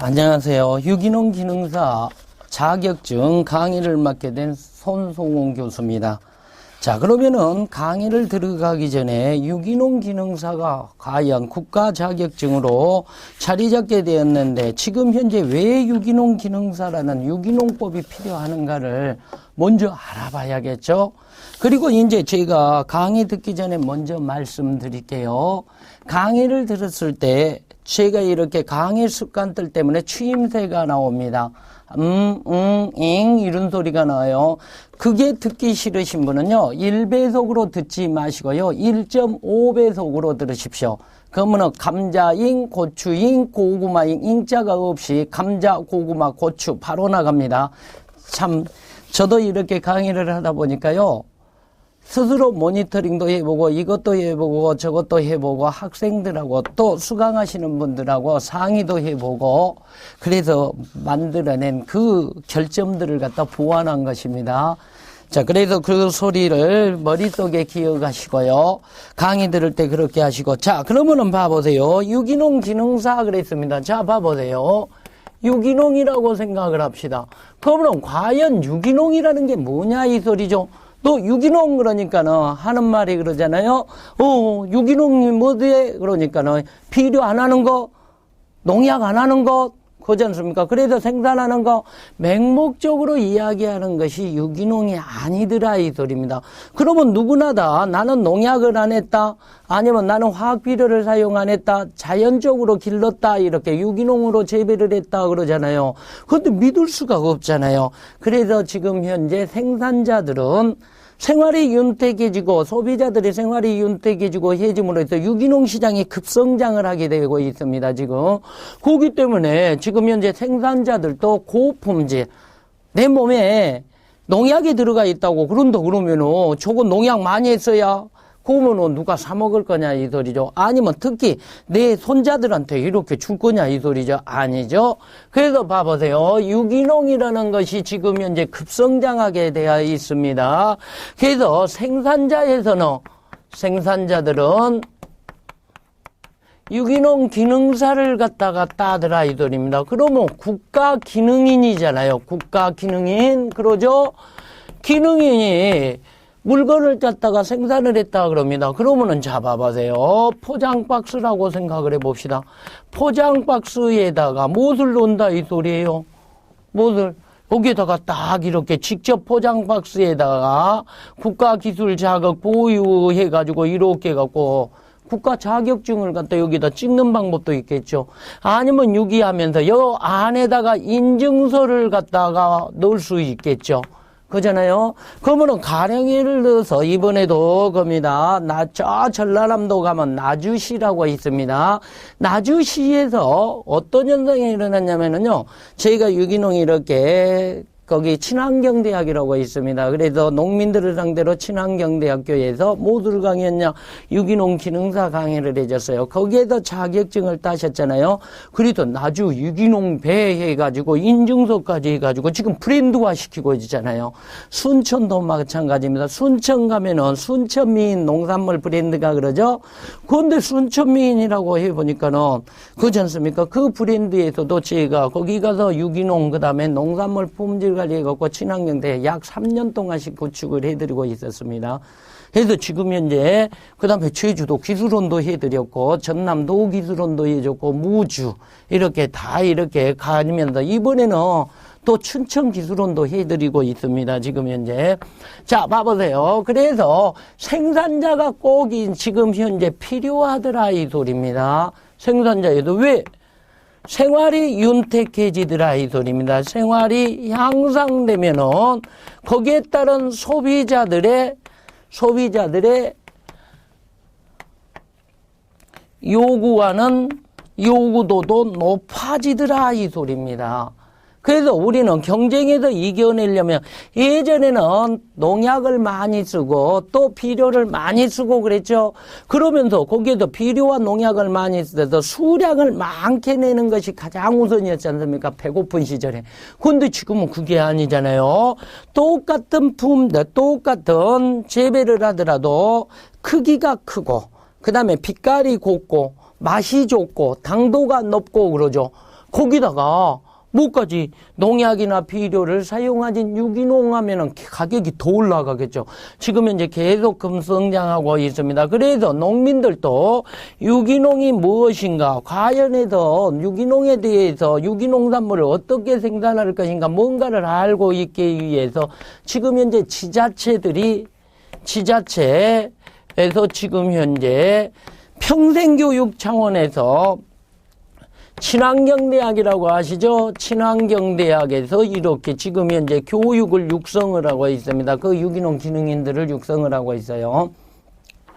안녕하세요. 유기농 기능사 자격증 강의를 맡게 된 손송원 교수입니다. 자, 그러면은 강의를 들어가기 전에 유기농 기능사가 과연 국가 자격증으로 자리 잡게 되었는데 지금 현재 왜 유기농 기능사라는 유기농법이 필요한가를 먼저 알아봐야겠죠. 그리고 이제 제가 강의 듣기 전에 먼저 말씀드릴게요. 강의를 들었을 때 제가 이렇게 강의 습관들 때문에 추임새가 나옵니다. 잉 이런 소리가 나요. 그게 듣기 싫으신 분은요 1배속으로 듣지 마시고요 1.5배속으로 들으십시오. 그러면은 감자잉, 고추잉, 고구마잉 잉자가 없이 감자, 고구마, 고추 바로 나갑니다. 참 저도 이렇게 강의를 하다 보니까요 스스로 모니터링도 해보고 이것도 해보고 저것도 해보고 학생들하고 또 수강하시는 분들하고 상의도 해보고 그래서 만들어낸 그 결점들을 갖다 보완한 것입니다. 자, 그래서 그 소리를 머릿속에 기억하시고요. 강의 들을 때 그렇게 하시고. 자, 그러면은 봐보세요. 유기농 기능사 그랬습니다. 자, 봐보세요. 유기농이라고 생각을 합시다. 그러면 과연 유기농이라는 게 뭐냐 이 소리죠. 또 유기농 그러니까는 하는 말이 그러잖아요. 유기농이 뭐지? 그러니까는 비료 안 하는 거, 농약 안 하는 거, 그렇지 않습니까? 그래서 생산하는 거 맹목적으로 이야기하는 것이 유기농이 아니더라 이 소리입니다. 그러면 누구나 다 나는 농약을 안 했다, 아니면 나는 화학비료를 사용 안 했다, 자연적으로 길렀다 이렇게 유기농으로 재배를 했다 그러잖아요. 그런데 믿을 수가 없잖아요. 그래서 지금 현재 생산자들은 생활이 윤택해지고 소비자들의 생활이 윤택해지고 해짐으로 해서 유기농 시장이 급성장을 하게 되고 있습니다. 지금 그렇기 때문에 지금 현재 생산자들도 고품질 내 몸에 농약이 들어가 있다고 그런다 그러면은 저거 농약 많이 했어야 그러면은 누가 사 먹을 거냐 이 소리죠. 아니면 특히 내 손자들한테 이렇게 줄 거냐 이 소리죠. 아니죠. 그래서 봐보세요. 유기농이라는 것이 지금 현재 급성장하게 되어 있습니다. 그래서 생산자들은 유기농 기능사를 갖다가 따더라 이 소리입니다. 그러면 국가 기능인이잖아요. 국가 기능인 그러죠. 기능인이 물건을 갖다가 생산을 했다 그럽니다. 그러면은 잡아보세요. 포장박스라고 생각을 해봅시다. 포장박스에다가 무엇을 넣는다 이 소리예요. 무엇을 거기에다가 딱 이렇게 직접 포장박스에다가 국가기술 자격 보유해가지고 이렇게 해갖고 국가 자격증을 갖다 여기다 찍는 방법도 있겠죠. 아니면 유기하면서 요 안에다가 인증서를 갖다가 넣을 수 있겠죠. 그잖아요. 그러면은 가령 예를 들어서 이번에도 겁니다. 저 전라남도 가면 나주시라고 있습니다. 나주시에서 어떤 현상이 일어났냐면은요. 저희가 유기농이 이렇게 거기 친환경대학이라고 있습니다. 그래서 농민들을 상대로 친환경대학교에서 무엇을 강의했냐? 유기농 기능사 강의를 해줬어요. 거기에서 자격증을 따셨잖아요. 그래도 나주 유기농 배 해가지고 인증서까지 해가지고 지금 브랜드화 시키고 있잖아요. 순천도 마찬가지입니다. 순천 가면은 순천미인 농산물 브랜드가 그러죠. 그런데 순천미인이라고 해보니까는 그렇지 않습니까? 그 브랜드에서도 제가 거기 가서 유기농 그다음에 농산물 품질 관리해갖고 친환경대 약 3년 동안씩 구축을 해드리고 있었습니다. 그래서 지금 현재 그 다음에 제주도 기술원도 해드렸고 전남도 기술원도 해줬고 무주 이렇게 다 이렇게 가면서 이번에는 또 춘천 기술원도 해드리고 있습니다. 지금 현재. 자, 봐보세요. 그래서 생산자가 꼭 지금 현재 필요하더라 이 소리입니다. 생산자에도 왜? 생활이 윤택해지더라 이 소리입니다. 생활이 향상되면은 거기에 따른 소비자들의 요구하는 요구도도 높아지더라 이 소리입니다. 그래서 우리는 경쟁에서 이겨내려면 예전에는 농약을 많이 쓰고 또 비료를 많이 쓰고 그랬죠. 그러면서 거기에도 비료와 농약을 많이 써서 수량을 많게 내는 것이 가장 우선이었지 않습니까? 배고픈 시절에. 그런데 지금은 그게 아니잖아요. 똑같은 재배를 하더라도 크기가 크고 그 다음에 빛깔이 곱고 맛이 좋고 당도가 높고 그러죠. 거기다가 뭐까지 농약이나 비료를 사용하지 유기농 하면은 가격이 더 올라가겠죠. 지금 현재 계속 급성장하고 있습니다. 그래서 농민들도 유기농이 무엇인가, 과연해서 유기농에 대해서 유기농산물을 어떻게 생산할 것인가 뭔가를 알고 있기 위해서 지금 현재 지자체에서 지금 현재 평생교육 차원에서 친환경대학이라고 아시죠? 친환경대학에서 이렇게 지금 현재 교육을 육성을 하고 있습니다. 그 유기농 기능인들을 육성을 하고 있어요.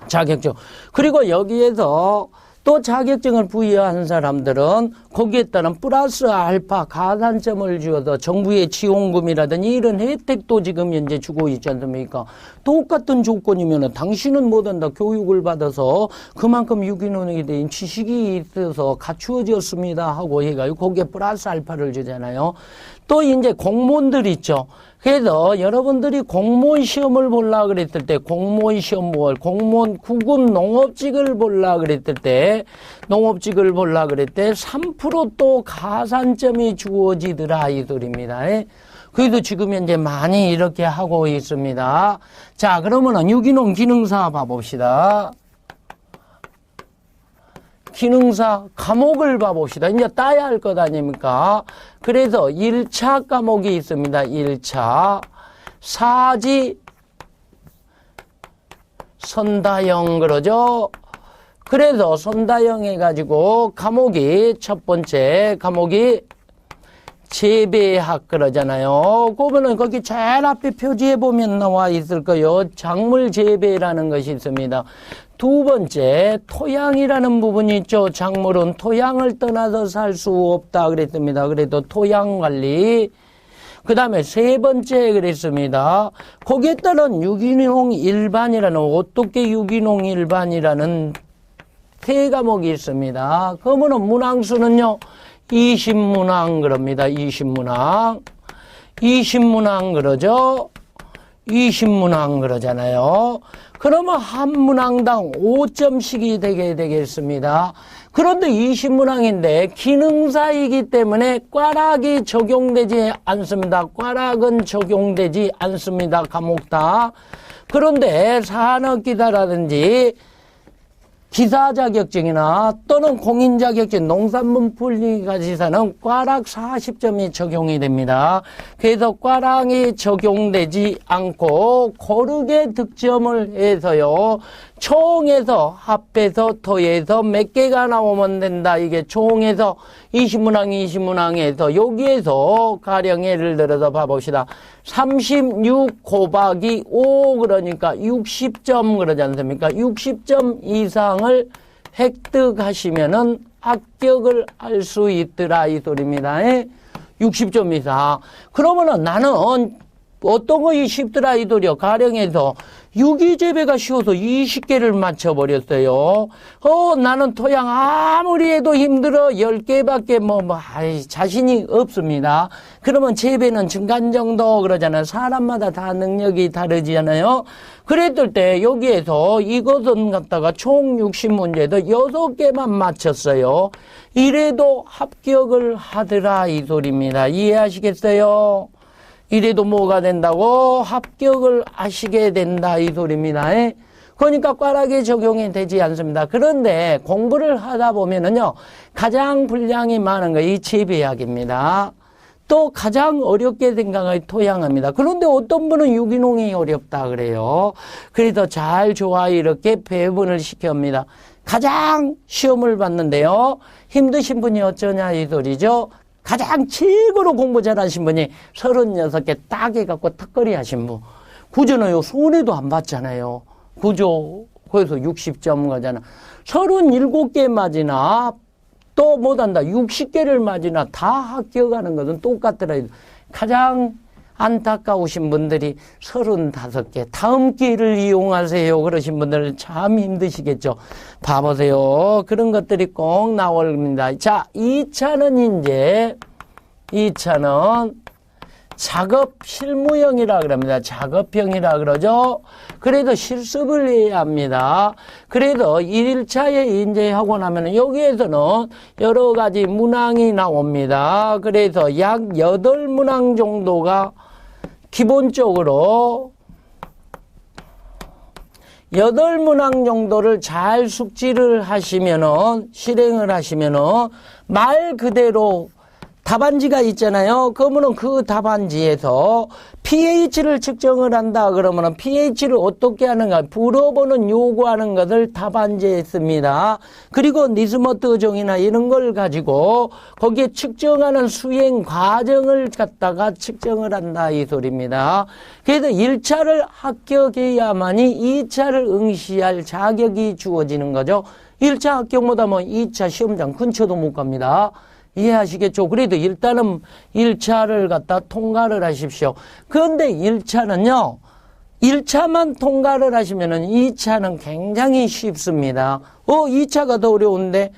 자격증. 그리고 여기에서 또 자격증을 부여한 사람들은 거기에 따른 플러스 알파 가산점을 주어서 정부의 지원금이라든지 이런 혜택도 지금 현재 주고 있지 않습니까? 똑같은 조건이면 당신은 뭐든다 교육을 받아서 그만큼 유기농에 대한 지식이 있어서 갖추어졌습니다 하고 해가지고 거기에 플러스 알파를 주잖아요. 또 이제 공무원들 있죠. 그래서 여러분들이 공무원 시험을 보려고 그랬을 때 공무원 시험 공무원 구급 농업직을 보려고 그랬을 때 3% 또 가산점이 주어지더라 이 소리입니다. 그래도 지금 현재 많이 이렇게 하고 있습니다. 자, 그러면은 유기농 기능사 봐봅시다. 기능사 과목을 봐봅시다. 이제 따야 할 것 아닙니까? 그래서 1차 과목이 있습니다. 1차 사지 선다형 그러죠. 그래서 선다형 해가지고 과목이 첫 번째 과목이 재배학 그러잖아요. 그러면은 거기 제일 앞에 표지에 보면 나와 있을 거요. 작물 재배라는 것이 있습니다. 두 번째 토양이라는 부분이 있죠. 작물은 토양을 떠나서 살 수 없다 그랬습니다. 그래도 토양 관리. 그 다음에 세 번째 그랬습니다. 거기에 따른 유기농 일반이라는 어떻게 유기농 일반이라는 세 과목이 있습니다. 그러면은 문항수는요. 20문항 그럽니다. 20문항. 20문항 그러죠. 20문항 그러잖아요. 그러면 한 문항당 5점씩이 되게 되겠습니다. 그런데 20문항인데 기능사이기 때문에 꽈락이 적용되지 않습니다. 꽈락은 적용되지 않습니다. 과목 다. 그런데 산업기사라든지 기사 자격증이나 또는 공인 자격증 농산물 분리가지사는 꽈락 40점이 적용이 됩니다. 그래서 꽈락이 적용되지 않고 고르게 득점을 해서요. 총에서 합해서 더해서 몇 개가 나오면 된다. 이게 총에서 20문항에서 여기에서 가령 예를 들어서 봐봅시다. 36 곱하기 5 그러니까 60점 그러지 않습니까? 60점 이상을 획득하시면은 합격을 할 수 있더라 이 소리입니다. 60점 이상. 그러면은 나는 어떤 것이 쉽더라 이 소리요. 가령에서 유기재배가 쉬워서 20개를 맞춰버렸어요. 나는 토양 아무리 해도 힘들어 10개밖에 자신이 없습니다. 그러면 재배는 중간 정도 그러잖아요. 사람마다 다 능력이 다르잖아요. 그랬을 때 여기에서 이것은 갖다가 총 60문제도 6개만 맞췄어요. 이래도 합격을 하더라 이 소리입니다. 이해하시겠어요? 이래도 뭐가 된다고? 합격을 하시게 된다 이 소리입니다. 그러니까 꽈락에 적용이 되지 않습니다. 그런데 공부를 하다 보면은요, 가장 분량이 많은 거 이 재배학입니다. 또 가장 어렵게 생각할 토양입니다. 그런데 어떤 분은 유기농이 어렵다 그래요. 그래서 잘 좋아 이렇게 배분을 시켜옵니다. 가장 시험을 봤는데요. 힘드신 분이 어쩌냐 이 소리죠. 가장 최고로 공부 잘하신 분이 36개 딱 해갖고 턱걸이 하신 분. 구조는요, 손해도 안 봤잖아요. 구조, 거기서 60점 가잖아. 37개 맞이나, 또 못한다. 60개를 맞이나 다 합격하는 것은 똑같더라. 가장 안타까우신 분들이 35개. 다음 기회를 이용하세요. 그러신 분들 참 힘드시겠죠. 봐보세요. 그런 것들이 꼭 나옵니다. 자, 2차는 작업 실무형이라 그럽니다. 작업형이라 그러죠. 그래도 실습을 해야 합니다. 그래도 1일차에 이제 하고 나면 여기에서는 여러 가지 문항이 나옵니다. 그래서 약 8문항 정도가 기본적으로 8문항 정도를 잘 숙지를 하시면은, 실행을 하시면은, 말 그대로 답안지가 있잖아요. 그러면은 그 답안지에서 pH를 측정을 한다 그러면은 pH를 어떻게 하는가, 불어보는 요구하는 것을 답안지에 씁니다. 그리고 니스머트 정의나 이런 걸 가지고 거기에 측정하는 수행 과정을 갖다가 측정을 한다 이 소리입니다. 그래서 1차를 합격해야만이 2차를 응시할 자격이 주어지는 거죠. 1차 합격 못하면 2차 시험장 근처도 못 갑니다. 이해하시겠죠? 그래도 일단은 1차를 갖다 통과를 하십시오. 그런데 1차는요, 1차만 통과를 하시면은 2차는 굉장히 쉽습니다. 2차가 더 어려운데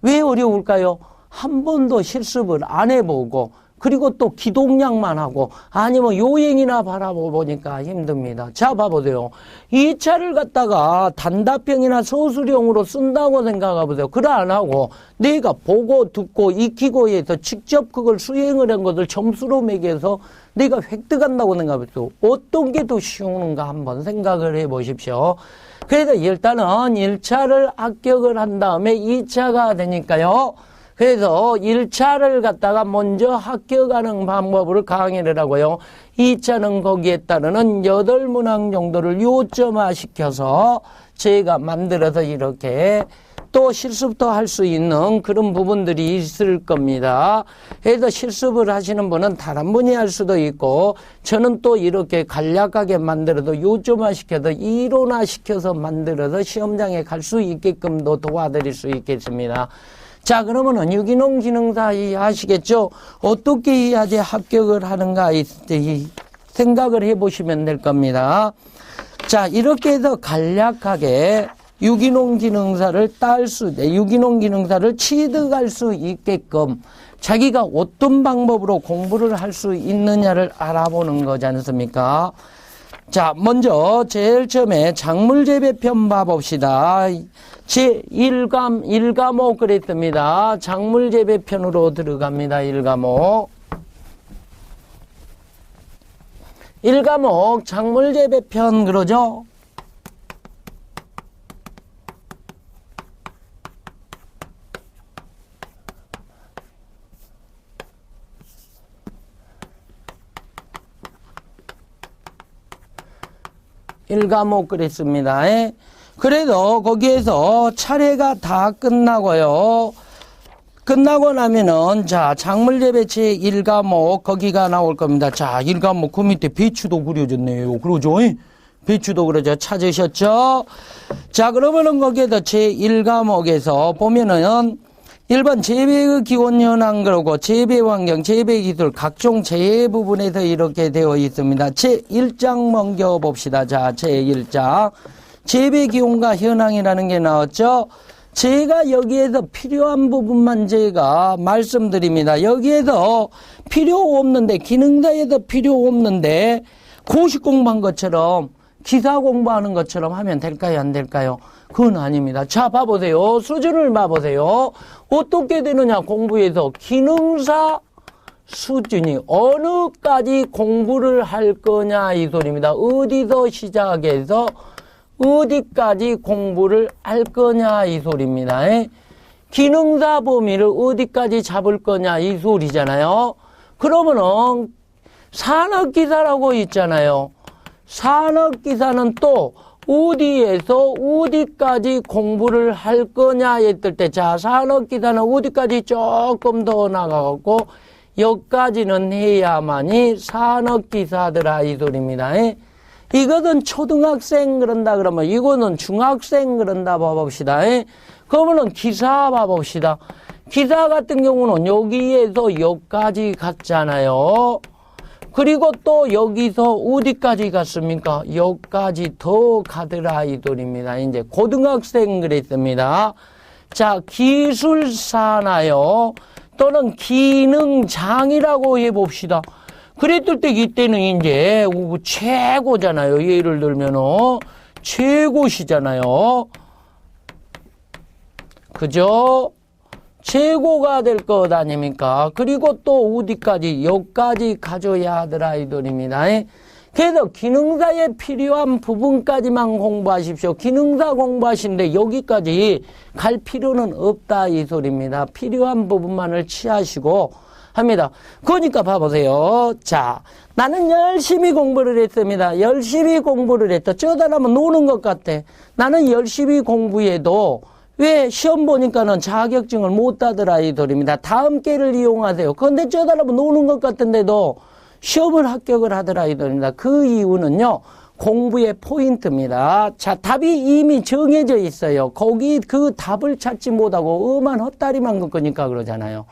왜 어려울까요? 한 번도 실습을 안 해보고, 그리고 또 기동량만 하고, 아니면 요행이나 바라보니까 힘듭니다. 자, 봐보세요. 2차를 갖다가 단답형이나 서술형으로 쓴다고 생각해보세요. 그래 안 하고, 내가 보고, 듣고, 익히고 해서 직접 그걸 수행을 한 것을 점수로 매겨서 내가 획득한다고 생각해보세요. 어떤 게 더 쉬운가 한번 생각을 해보십시오. 그래서 일단은 1차를 합격을 한 다음에 2차가 되니까요. 그래서 1차를 갖다가 먼저 합격하는 방법을 강의를 하고요. 2차는 거기에 따르는 8문항 정도를 요점화 시켜서 제가 만들어서 이렇게 또 실습도 할 수 있는 그런 부분들이 있을 겁니다. 그래서 실습을 하시는 분은 다른 분이 할 수도 있고, 저는 또 이렇게 간략하게 만들어서 요점화 시켜서 이론화 시켜서 만들어서 시험장에 갈 수 있게끔도 도와드릴 수 있겠습니다. 자, 그러면은 유기농 기능사 아시겠죠? 어떻게 해야지 합격을 하는가 생각을 해보시면 될 겁니다. 자, 이렇게 해서 간략하게 유기농 기능사를 유기농 기능사를 취득할 수 있게끔 자기가 어떤 방법으로 공부를 할 수 있느냐를 알아보는 거지 않습니까? 자, 먼저 제일 처음에 작물재배편 봐봅시다. 제1과목 그랬습니다. 작물재배편으로 들어갑니다. 1과목. 1과목 작물재배편 그러죠? 일과목 그랬습니다. 그래도 거기에서 차례가 다 끝나고요. 끝나고 나면은, 자, 작물재배 제1과목, 거기가 나올 겁니다. 자, 1과목 그 밑에 배추도 그려졌네요. 그러죠? 배추도 그러죠. 찾으셨죠? 자, 그러면은 거기에서 제1과목에서 보면은, 1번 재배의 기원 현황 그러고 재배 환경, 재배 기술, 각종 재해 부분에서 이렇게 되어 있습니다. 제1장 먼저 봅시다. 자, 제1장. 재배 기온과 현황이라는 게 나왔죠? 제가 여기에서 필요한 부분만 제가 말씀드립니다. 여기에서 필요 없는데, 기능사에서 필요 없는데, 고시 공부한 것처럼, 기사 공부하는 것처럼 하면 될까요? 안 될까요? 그건 아닙니다. 자, 봐보세요. 수준을 봐보세요. 어떻게 되느냐, 공부에서. 기능사 수준이 어느까지 공부를 할 거냐, 이 소리입니다. 어디서 시작해서 어디까지 공부를 할 거냐, 이 소리입니다. 기능사 범위를 어디까지 잡을 거냐, 이 소리잖아요. 그러면은, 산업기사라고 있잖아요. 산업기사는 또, 어디에서 어디까지 공부를 할 거냐 했을 때, 자, 산업기사는 어디까지 조금 더 나가고, 여기까지는 해야만이 산업기사들아, 이 소리입니다. 이것은 초등학생 그런다 그러면, 이거는 중학생 그런다 봐봅시다. 그러면은 기사 봐봅시다. 기사 같은 경우는 여기에서 여기까지 갔잖아요. 그리고 또 여기서 어디까지 갔습니까? 여기까지 더 가더라 이 소리입니다. 이제 고등학생 그랬습니다. 자, 기술사나요? 또는 기능장이라고 해봅시다. 그랬을 때 이때는 이제 최고잖아요. 예를 들면은 최고시잖아요. 그죠? 최고가 될 것 아닙니까? 그리고 또 어디까지? 여기까지 가져야 하더라 이 소리입니다. 그래서 기능사에 필요한 부분까지만 공부하십시오. 기능사 공부하시는데 여기까지 갈 필요는 없다 이 소리입니다. 필요한 부분만을 취하시고 합니다. 그러니까 봐보세요. 자, 나는 열심히 공부를 했습니다. 열심히 공부를 했다. 저다라면 노는 것 같아. 나는 열심히 공부해도 왜 시험 보니까는 자격증을 못 따더라 이 소리입니다. 다음 기회를 이용하세요. 그런데 저다라면 노는 것 같은데도 시험을 합격을 하더라 이 소리입니다. 그 이유는요. 공부의 포인트입니다. 자, 답이 이미 정해져 있어요. 거기 그 답을 찾지 못하고 엄한 헛다리만 긋으니까 그러잖아요.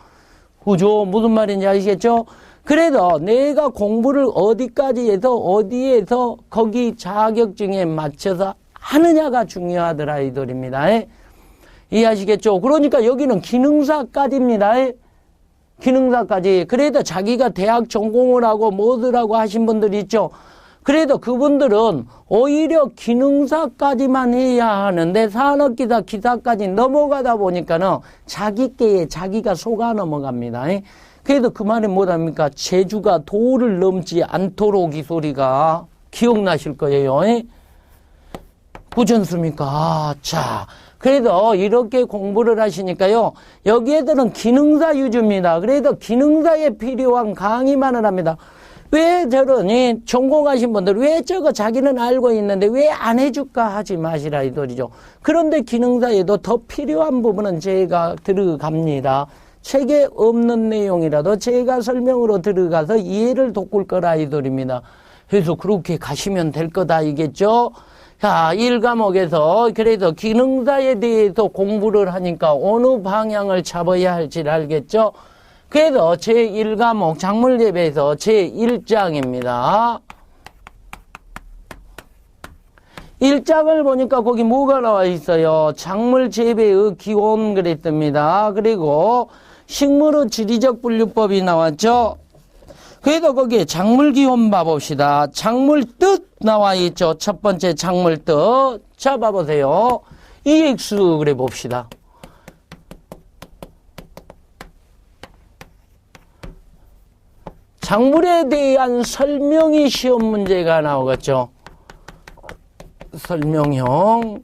그죠? 무슨 말인지 아시겠죠? 그래도 내가 공부를 어디까지 해서 어디에서 거기 자격증에 맞춰서 하느냐가 중요하더라 이 소리입니다. 이해하시겠죠? 그러니까 여기는 기능사까지입니다. 기능사까지. 그래도 자기가 대학 전공을 하고 뭐들 하고 하신 분들 있죠? 그래도 그분들은 오히려 기능사까지만 해야 하는데 산업기사 기사까지 넘어가다 보니까는 자기께에 자기가 속아 넘어갑니다. 그래도 그 말이 뭐랍니까? 제주가 도를 넘지 않도록 이 소리가 기억나실 거예요. 그렇지 않습니까? 자, 그래도 이렇게 공부를 하시니까요. 여기에들은 기능사 위주입니다. 그래도 기능사에 필요한 강의만을 합니다. 왜 저러니 전공하신 분들 왜 저거 자기는 알고 있는데 왜 안 해줄까 하지 마시라 이 소리죠. 그런데 기능사에도 더 필요한 부분은 제가 들어갑니다. 책에 없는 내용이라도 제가 설명으로 들어가서 이해를 돋굴 거라 이 소리입니다. 그래서 그렇게 가시면 될 거다 이겠죠. 자, 1과목에서 그래도 기능사에 대해서 공부를 하니까 어느 방향을 잡아야 할지 알겠죠. 그래서 제1과목 작물재배에서 제1장입니다. 1장을 보니까 거기 뭐가 나와 있어요? 작물재배의 기원 그랬습니다. 그리고 식물의 지리적 분류법이 나왔죠. 그래도 거기에 작물기원 봐봅시다. 작물뜻 나와 있죠. 첫 번째 작물뜻. 자, 봐보세요. EX 그래 봅시다. 작물에 대한 설명이 시험 문제가 나오겠죠. 설명형.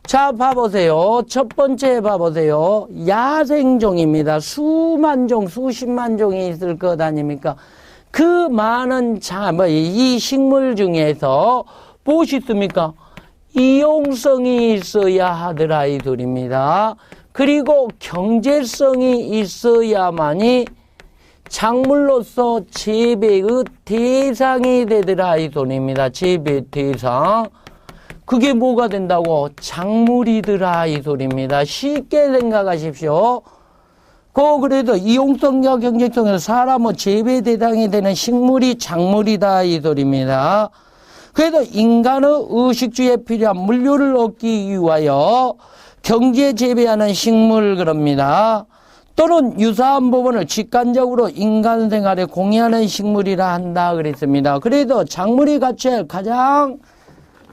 자, 봐보세요. 첫 번째 봐보세요. 야생종입니다. 수만 종, 수십만 종이 있을 것 아닙니까? 그 많은 이 식물 중에서 무엇이 있습니까? 이용성이 있어야 하더라 이 소리입니다. 그리고 경제성이 있어야만이 작물로서 재배의 대상이 되더라 이 소리입니다. 재배 대상. 그게 뭐가 된다고? 작물이더라 이 소리입니다. 쉽게 생각하십시오. 그래도 이용성과 경제성에서 사람의 재배 대상이 되는 식물이 작물이다 이 소리입니다. 그래도 인간의 의식주에 필요한 물류를 얻기 위하여 경제 재배하는 식물 그럽니다. 또는 유사한 부분을 직관적으로 인간 생활에 공유하는 식물이라 한다 그랬습니다. 그래도 작물이 갖춰야 할 가장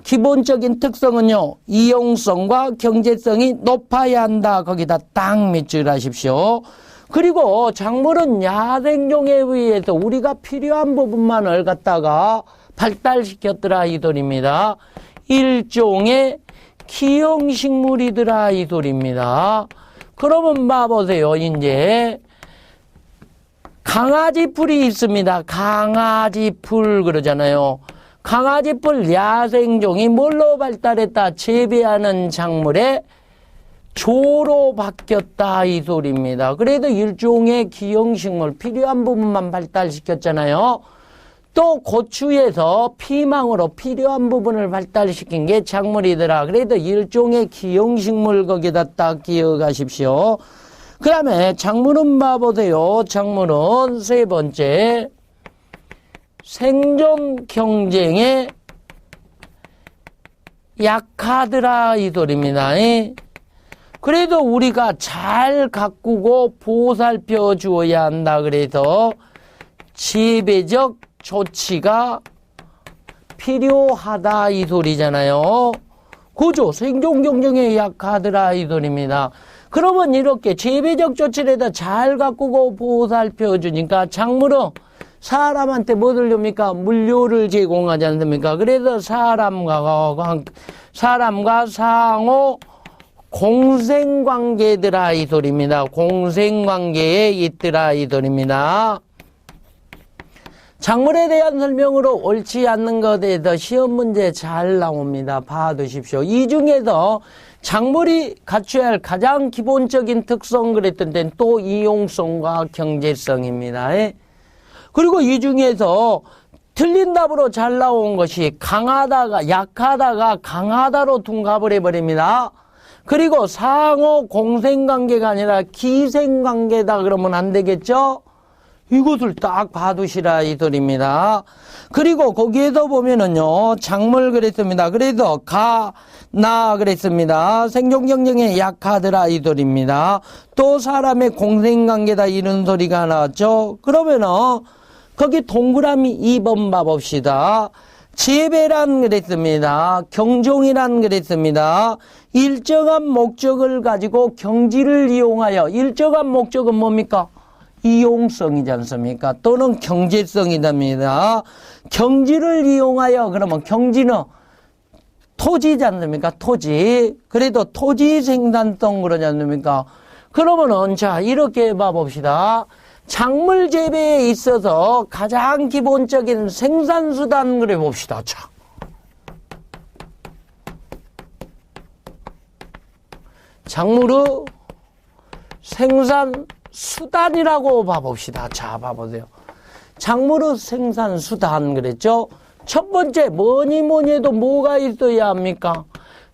기본적인 특성은요, 이용성과 경제성이 높아야 한다. 거기다 딱 밑줄 하십시오. 그리고 작물은 야생종에 의해서 우리가 필요한 부분만을 갖다가 발달시켰더라 이 소리입니다. 일종의 기형식물이더라 이 소리입니다. 그러면 봐보세요. 이제 강아지풀이 있습니다. 강아지풀 그러잖아요. 강아지풀 야생종이 뭘로 발달했다? 재배하는 작물의 조로 바뀌었다 이 소리입니다. 그래도 일종의 기형식물 필요한 부분만 발달시켰잖아요. 또 고추에서 피망으로 필요한 부분을 발달시킨 게 작물이더라. 그래도 일종의 기형식물 거기다 딱 기억하십시오. 그 다음에 작물은 봐보세요. 작물은 세 번째 생존 경쟁에 약하더라 이 소리입니다. 그래도 우리가 잘 가꾸고 보살펴 주어야 한다. 그래서 지배적 조치가 필요하다 이 소리잖아요. 그죠? 생존 경쟁에 약하더라 이 소리입니다. 그러면 이렇게 지배적 조치를 해다 잘 가꾸고 보살펴 주니까 작물은 사람한테 뭐 들립니까? 물료를 제공하지 않습니까? 그래서 사람과 상호 공생관계더라 이 소리입니다. 공생관계에 있더라 이 소리입니다. 작물에 대한 설명으로 옳지 않는 것에 대해서 시험 문제 잘 나옵니다. 봐두십시오. 이 중에서 작물이 갖춰야 할 가장 기본적인 특성 그랬던 데는 또 이용성과 경제성입니다. 그리고 이 중에서 틀린 답으로 잘 나온 것이 약하다가 강하다로 둔갑을 해버립니다. 그리고 상호 공생관계가 아니라 기생관계다 그러면 안 되겠죠? 이것을 딱 봐두시라 이 소리입니다. 그리고 거기에서 보면은요, 작물 그랬습니다. 그래서 나 그랬습니다. 생존 경쟁에 약하더라 이 소리입니다. 또 사람의 공생관계다 이런 소리가 나왔죠. 그러면은 거기 동그라미 2번 봐봅시다. 재배란 그랬습니다. 경종이란 그랬습니다. 일정한 목적을 가지고 경지를 이용하여, 일정한 목적은 뭡니까? 이용성이지 않습니까? 또는 경제성이랍니다. 경지를 이용하여, 그러면 경지는 토지지 않습니까? 토지. 그래도 토지 생산성 그러지 않습니까? 그러면은, 자, 이렇게 봐봅시다. 작물 재배에 있어서 가장 기본적인 생산수단 그래 봅시다. 자. 작물의 생산수단이라고 봐봅시다. 자, 봐보세요. 작물의 생산수단 그랬죠? 첫 번째, 뭐니 해도 뭐가 있어야 합니까?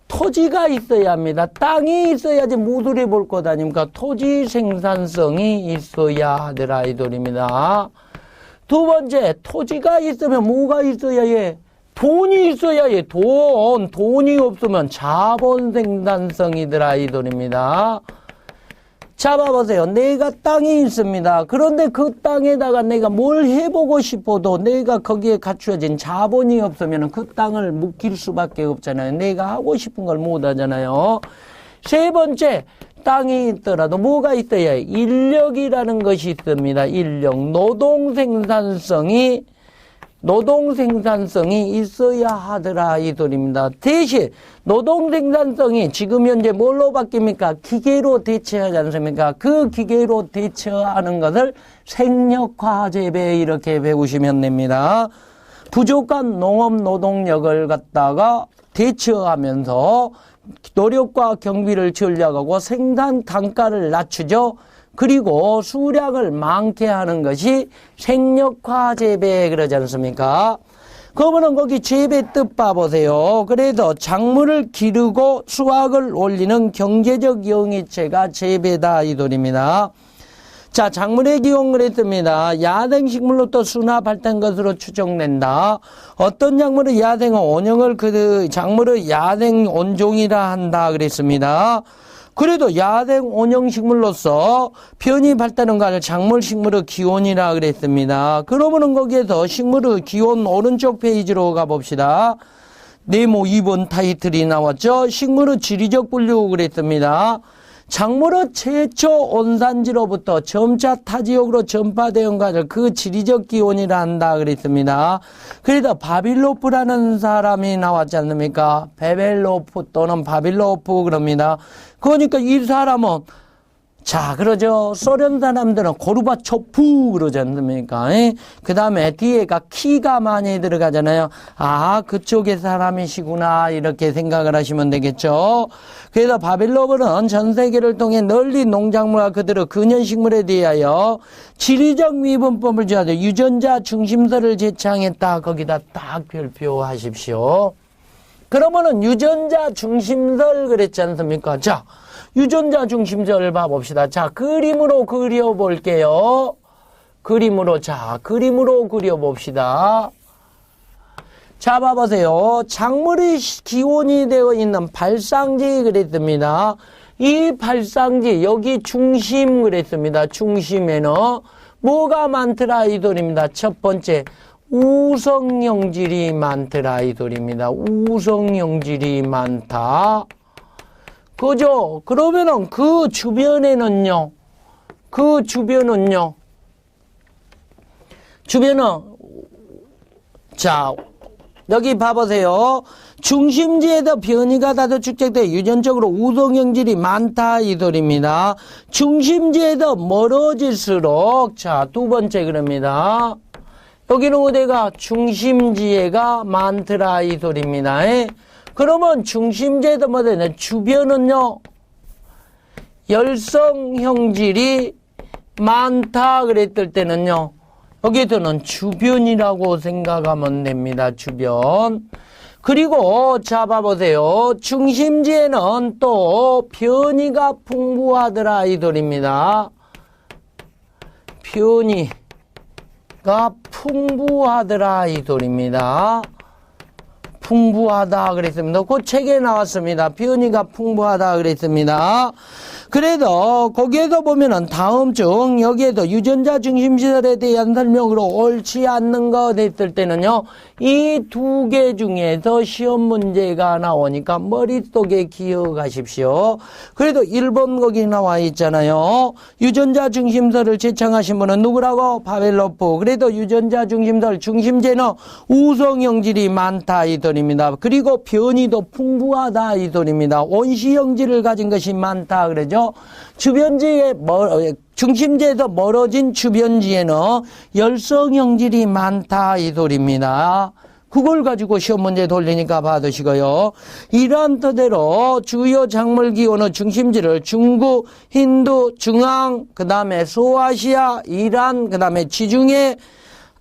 토지가 있어야 합니다. 땅이 있어야지 모두를 볼 것 아닙니까? 토지 생산성이 있어야 하더라 이 소리입니다. 두 번째, 토지가 있으면 뭐가 있어야 해? 돈이 있어야 해. 돈이 없으면 자본 생산성이더라 이 소리입니다. 잡아보세요. 내가 땅이 있습니다. 그런데 그 땅에다가 내가 뭘 해보고 싶어도 내가 거기에 갖추어진 자본이 없으면 그 땅을 묵힐 수밖에 없잖아요. 내가 하고 싶은 걸 못 하잖아요. 세 번째, 땅이 있더라도 뭐가 있어야 해? 인력이라는 것이 있습니다. 인력, 노동 생산성이 있어야 하더라 이 소리입니다. 대신 노동 생산성이 지금 현재 뭘로 바뀝니까? 기계로 대체하지 않습니까? 그 기계로 대체하는 것을 생력화 재배 이렇게 배우시면 됩니다. 부족한 농업 노동력을 갖다가 대체하면서 노력과 경비를 절약하고 생산 단가를 낮추죠. 그리고 수량을 많게 하는 것이 생력화 재배 그러지 않습니까? 그러면 거기 재배 뜻 봐보세요. 그래서 작물을 기르고 수확을 올리는 경제적 영위체가 재배다 이 소리입니다. 자, 작물의 기원을 했습니다. 야생식물로부터 수납할던 것으로 추정된다. 어떤 작물의 야생은 원형을 작물의 야생 온종이라 한다 그랬습니다. 그래도 야생 원형 식물로서 편입할다는 것을 작물 식물의 기원이라 그랬습니다. 그러면은 거기에서 식물의 기원 오른쪽 페이지로 가봅시다. 네모 2번 타이틀이 나왔죠. 식물의 지리적 분류 그랬습니다. 작물의 최초 원산지로부터 점차 타지역으로 전파되는 것을 그 지리적 기원이라 한다 그랬습니다. 그래서 바빌로프라는 사람이 나왔지 않습니까? 베벨로프 또는 바빌로프 그럽니다. 그러니까 이 사람은 자, 그러죠. 소련 사람들은 고르바초프 그러지 않습니까? 그 다음에 뒤에가 키가 많이 들어가잖아요. 아, 그쪽의 사람이시구나. 이렇게 생각을 하시면 되겠죠. 그래서 바빌로프는 전 세계를 통해 널리 농작물과 그들의 근현식물에 대하여 지리적 미분법을 지어서 유전자 중심설을 제창했다. 거기다 딱 별표하십시오. 그러면은 유전자 중심설 그랬지 않습니까? 자, 유전자 중심설을 봐봅시다. 자, 그림으로 그려볼게요. 그림으로 그려봅시다. 자, 봐보세요. 작물의 기원이 되어 있는 발상지 그랬습니다. 이 발상지, 여기 중심 그랬습니다. 중심에는 뭐가 많더라 아이돌입니다. 첫 번째, 우성형질이 많더라 아이돌입니다. 우성형질이 많다. 그죠? 그러면은 그 주변에는요, 주변은, 자, 여기 봐보세요. 중심지에도 변이가 다소 축적돼 유전적으로 우성형질이 많다 이돌입니다. 중심지에도 멀어질수록, 자, 두 번째 그럽니다. 여기는 어디가 중심지에가 많더라 이돌입니다. 그러면 중심지에도 뭐되냐? 주변은요, 열성형질이 많다 그랬을 때는요, 여기서는 주변이라고 생각하면 됩니다. 주변. 그리고 잡아보세요. 중심지에는 또 변이가 풍부하더라 아이돌입니다. 변이가 풍부하더라 아이돌입니다. 풍부하다 그랬습니다. 그 책에 나왔습니다. 변이가 풍부하다 그랬습니다. 그래도 거기에도 보면은 다음 중 여기에도 유전자 중심시설에 대한 설명으로 옳지 않는 것 했을 때는요, 이 두 개 중에서 시험 문제가 나오니까 머릿속에 기억하십시오. 그래도 1번 거기 나와 있잖아요. 유전자 중심설을 제창하신 분은 누구라고? 파벨로프. 그래도 유전자 중심설 중심제는 우성형질이 많다 이돌입니다. 그리고 변이도 풍부하다 이돌입니다. 원시형질을 가진 것이 많다 그러죠. 주변지에 중심지에서 멀어진 주변지에는 열성형질이 많다 이돌입니다. 그걸 가지고 시험 문제 돌리니까 받으시고요. 이러한 토대로 주요 작물 기호는 중심지를 중국, 힌두, 중앙, 그 다음에 소아시아, 이란, 그 다음에 지중해,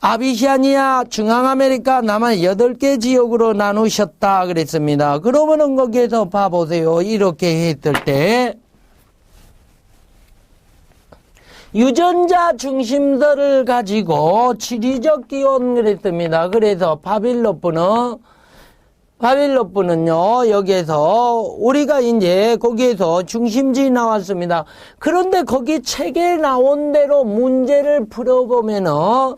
아비시아니아, 중앙아메리카, 남한 8개 지역으로 나누셨다 그랬습니다. 그러면은 거기에서 봐보세요. 이렇게 했을 때 유전자 중심설을 가지고 지리적 기원 그랬습니다. 그래서 바빌로프는요, 여기에서 우리가 이제 거기에서 중심지 나왔습니다. 그런데 거기 책에 나온 대로 문제를 풀어보면은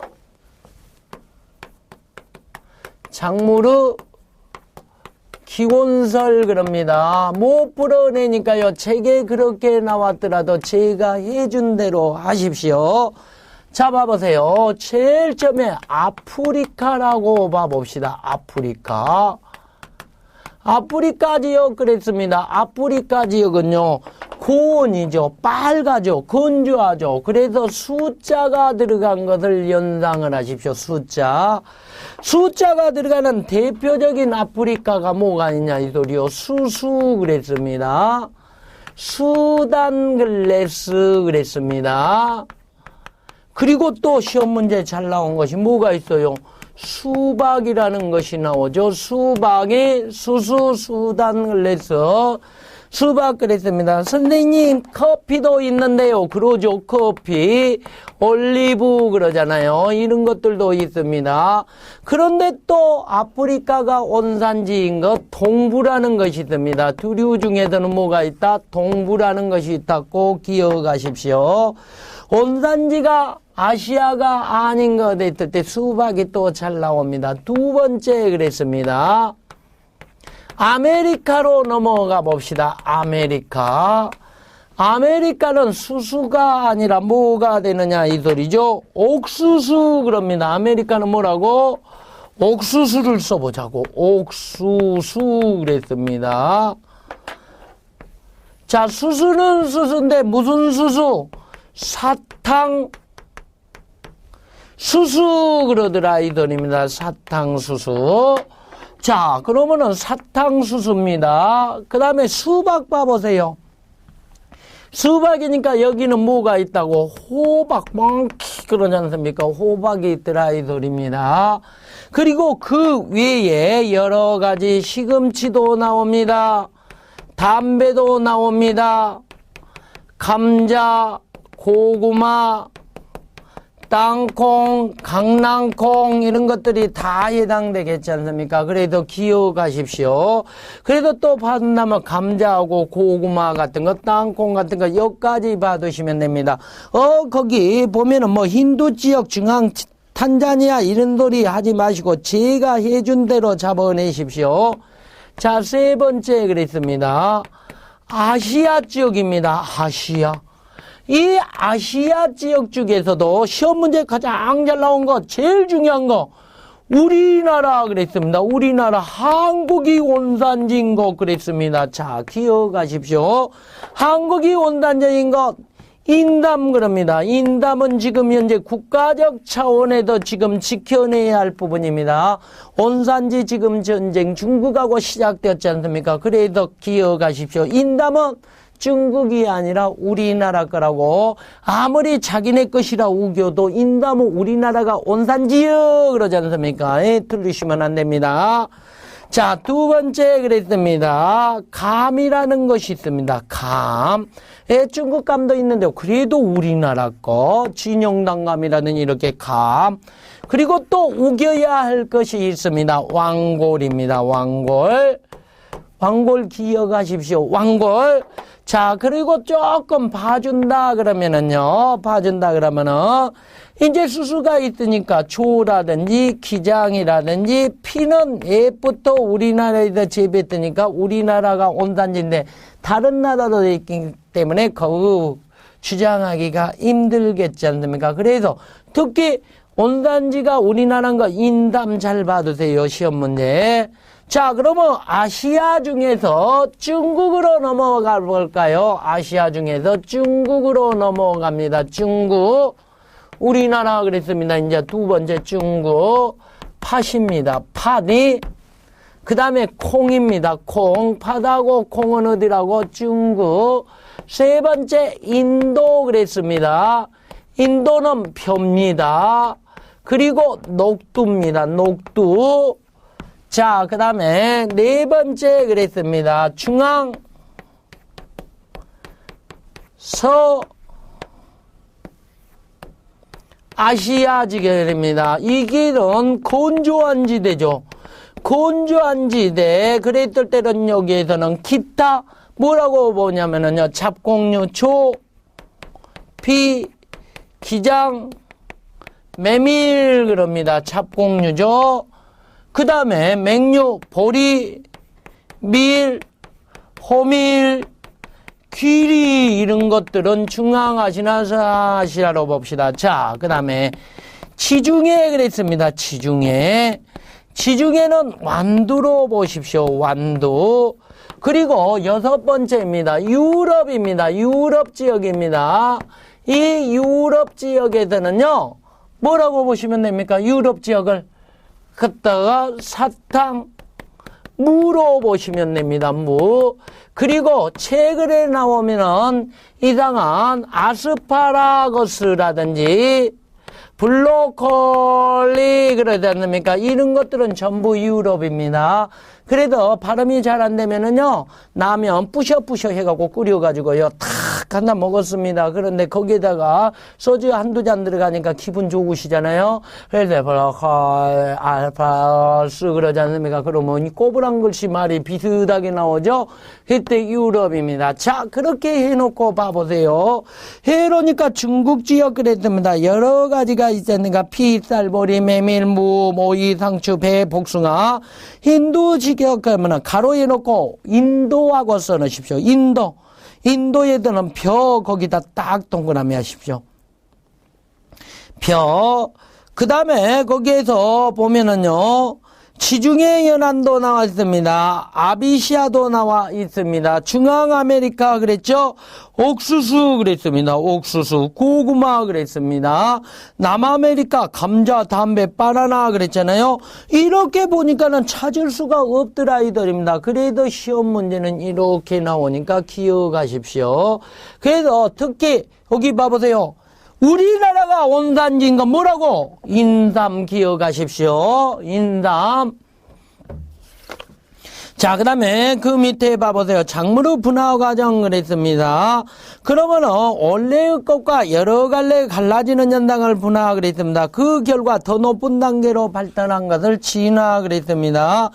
작물의 기원설 그럽니다. 못 풀어내니까요. 책에 그렇게 나왔더라도 제가 해준 대로 하십시오. 자, 봐보세요. 제일 처음에 아프리카라고 봐봅시다. 아프리카 지역 그랬습니다. 아프리카 지역은요, 고온이죠. 빨가죠. 건조하죠. 그래서 숫자가 들어간 것을 연상을 하십시오. 숫자가 들어가는 대표적인 아프리카가 뭐가 있냐 이 소리요. 수수 그랬습니다. 수단글래스 그랬습니다. 그리고 또 시험 문제 잘 나온 것이 뭐가 있어요? 수박이라는 것이 나오죠. 수박이 수수 수단글래스 수박 그랬습니다. 선생님 커피도 있는데요. 그러죠. 커피, 올리브 그러잖아요. 이런 것들도 있습니다. 그런데 또 아프리카가 원산지인 것 동부라는 것이 있습니다. 두류 중에서는 뭐가 있다? 동부라는 것이 있다. 꼭 기억하십시오. 원산지가 아시아가 아닌 것 했을 때 수박이 또 잘 나옵니다. 두 번째 그랬습니다. 아메리카로 넘어가 봅시다. 아메리카는 수수가 아니라 뭐가 되느냐 이 소리죠. 옥수수 그럽니다. 아메리카는 뭐라고? 옥수수를 써보자고. 옥수수 그랬습니다. 자, 수수는 수수인데 무슨 수수? 사탕 수수 그러더라 이들입니다. 사탕수수. 자, 그러면은 사탕수수입니다. 그 다음에 수박 봐보세요. 수박이니까 여기는 뭐가 있다고? 호박, 많기 그러지 않습니까? 호박이 있더라 이들입니다. 그리고 그 외에 여러 가지 시금치도 나옵니다. 담배도 나옵니다. 감자, 고구마, 땅콩, 강낭콩 이런 것들이 다 해당되겠지 않습니까? 그래도 기억하십시오. 그래도 또 받는다면 감자하고 고구마 같은 거, 땅콩 같은 거 여기까지 받으시면 됩니다. 거기 보면은 뭐 힌두 지역 중앙 탄자니아 이런 소리 하지 마시고 제가 해준 대로 잡아내십시오. 자, 세 번째 그랬습니다. 아시아 지역입니다. 아시아. 이 아시아 지역 중에서도 시험 문제 가장 잘 나온 거, 제일 중요한 거, 우리나라 그랬습니다. 우리나라 한국이 원산지인 거 그랬습니다. 자, 기억하십시오. 한국이 원산지인 것, 인담 그럽니다. 인담은 지금 현재 국가적 차원에도 지금 지켜내야 할 부분입니다. 원산지 지금 전쟁 중국하고 시작되었지 않습니까? 그래도 기억하십시오. 인담은 중국이 아니라 우리나라 거라고 아무리 자기네 것이라 우겨도 인담은 우리나라가 원산지요 그러지 않습니까? 틀리시면 안 됩니다. 자, 두 번째 그랬습니다. 감이라는 것이 있습니다. 감. 중국 감도 있는데 그래도 우리나라 거 진영당감이라는 이렇게 감. 그리고 또 우겨야 할 것이 있습니다. 왕골입니다. 왕골. 왕골 기억하십시오. 왕골. 자, 그리고 조금 봐준다 그러면은요, 이제 수수가 있으니까 조라든지 기장이라든지 피는 옛부터 우리나라에서 재배했으니까 우리나라가 원산지인데 다른 나라도 있기 때문에 거의 주장하기가 힘들겠지 않습니까? 그래서 특히 원산지가 우리나라인 거 인담 잘 봐두세요, 시험 문제. 자, 그러면 아시아 중에서 중국으로 넘어가 볼까요? 아시아 중에서 중국으로 넘어갑니다. 중국. 우리나라 그랬습니다. 이제 두 번째 중국. 팥입니다. 팥이. 그 다음에 콩입니다. 콩. 팥하고 콩은 어디라고? 중국. 세 번째 인도 그랬습니다. 인도는 표입니다. 그리고 녹두입니다. 녹두. 자, 그 다음에 네 번째 그랬습니다. 중앙, 서, 아시아 지역입니다. 이 길은 건조한 지대죠. 건조한 지대. 그랬을 때는 여기에서는 기타, 뭐라고 보냐면은요, 잡곡류, 초, 피, 기장, 메밀, 그럽니다. 잡곡류죠. 그 다음에 맹류, 보리, 밀, 호밀, 귀리 이런 것들은 중앙아시아나 서아시아로 봅시다. 자, 그 다음에 지중해 그랬습니다. 지중해. 지중해는 완두로 보십시오. 완두. 그리고 여섯 번째입니다. 유럽입니다. 유럽 지역입니다. 이 유럽 지역에서는요, 뭐라고 보시면 됩니까? 유럽 지역을 갖다가 사탕, 무로 보시면 됩니다. 무. 그리고 책에 나오면은 이상한 아스파라거스라든지 블로콜리 그러지 않습니까? 이런 것들은 전부 유럽입니다. 그래도 발음이 잘 안 되면은요, 라면 뿌셔뿌셔 해갖고 끓여가지고요, 탁 하나 먹었습니다. 그런데 거기에다가 소주 한두 잔 들어가니까 기분 좋으시잖아요. 그래서 블로콜, 알파스 그러지 않습니까? 그러면 꼬부랑 글씨 말이 비슷하게 나오죠? 그때 유럽입니다. 자, 그렇게 해놓고 봐보세요. 해놓으니까 중국 지역 그랬습니다. 여러 가지가 있었는가? 피, 쌀, 보리, 메밀, 무, 모이, 상추, 배, 복숭아. 힌두 지역 그러면 가로에 놓고 인도하고 써놓으십시오. 인도. 인도에서는 벼 거기다 딱 동그라미 하십시오. 벼. 그 다음에 거기에서 보면은요, 지중해 연안도 나와 있습니다. 아비시아도 나와 있습니다. 중앙아메리카 그랬죠? 옥수수 그랬습니다. 옥수수. 고구마 그랬습니다. 남아메리카 감자, 담배, 바나나 그랬잖아요. 이렇게 보니까는 찾을 수가 없더라 아이들입니다. 그래도 시험 문제는 이렇게 나오니까 기억하십시오. 그래서 특히 여기 봐보세요. 우리나라가 원산지인 건 뭐라고? 인삼 기억하십시오. 인삼. 자, 그 다음에 그 밑에 봐보세요. 작물의 분화 과정 그랬습니다. 그러면은 원래의 것과 여러 갈래 갈라지는 현상을 분화 그랬습니다. 그 결과 더 높은 단계로 발전한 것을 진화 그랬습니다.